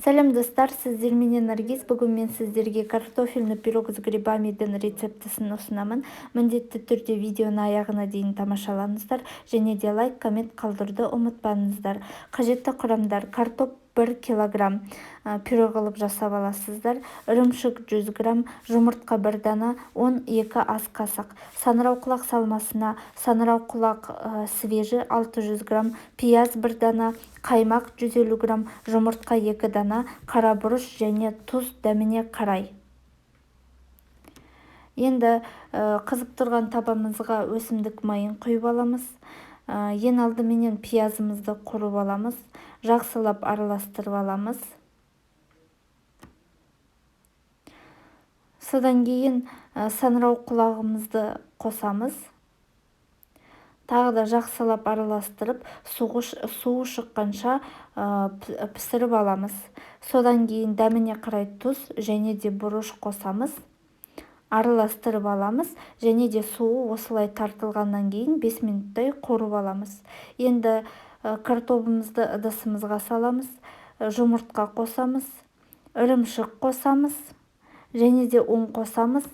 Сәлем достар, сіздер менен Наргиз. Бүгін мен сіздерге картофельный пирог с грибамидің рецептісін ұсынамын. Міндетті түрде видеоны аяғына дейін тамашалаңыздар, және де лайк, коммент қалдыруды ұмытпаңыздар. Қажетті құрамдар: картоп 1 килограмм пирог қылып жасап аласыздар, ірімшік 100 грамм, жұмыртқа 1 дана, 12 ас қасық. Саңырауқұлақ салмасына: саңырауқұлақ свежий 600 грамм, пияз 1 дана, қаймақ 150 грамм, жұмыртқа 2 дана, қара бұрыш және тұз дәміне қарай. Енді қызып тұрған табамызға өсімдік майын құйып аламыз. Ең алдыменен пиязымызды қорып аламыз, жақсылап араластырып аламыз. Содан кейін саңырауқұлағымызды қосамыз. Тағы да жақсылап араластырып, суы шыққанша пісіріп аламыз. Содан кейін дәміне қарай тұз және де бұрыш қосамыз. Араластырып аламыз, және де суы осылай тартылғаннан кейін 5 минуттай қорып аламыз. Енді картопымызды ыдысымызға саламыз, жұмыртқа қосамыз, ірімшік қосамыз, және де ұн қосамыз.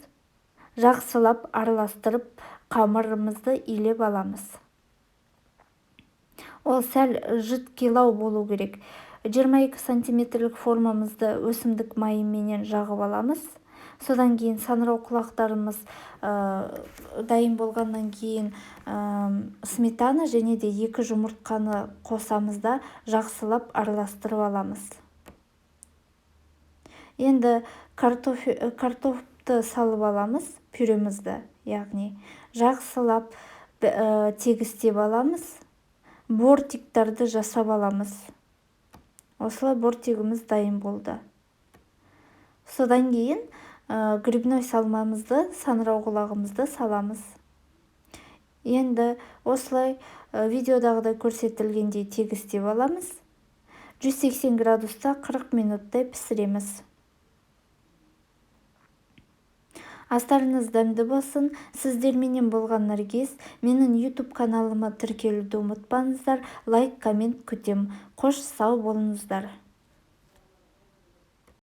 Жақсылап араластырып, қамырымызды илеп аламыз. Ол сәл жыткилау болу керек. 22 сантиметрлік формамызды өсімдік майымен жағып аламыз. Содан кейін саңырауқұлақтарымыз дайын болғаннан кейін сметана және де 2 жұмыртқаны қосамыз да жақсылап араластырып аламыз. Енді картопты салып аламыз, пюремізді, яғни жақсылап тегістеп аламыз, бортиктарды жасап аламыз. Осылай бортигіміз дайын болды. Содан кейін грибной салмамызды, саңырауқұлағымызды саламыз. Енді осылай видеодағыдай көрсетілгендей тегістеп аламыз. 180 градуста 40 минуттай пісіреміз. Астарыңыз дәмді болсын. Сіздерменен болған Наргиз. Менің YouTube каналыма тіркелуді ұмытпаңыздар. Лайк, коммент күтем. Қош сау болыңыздар.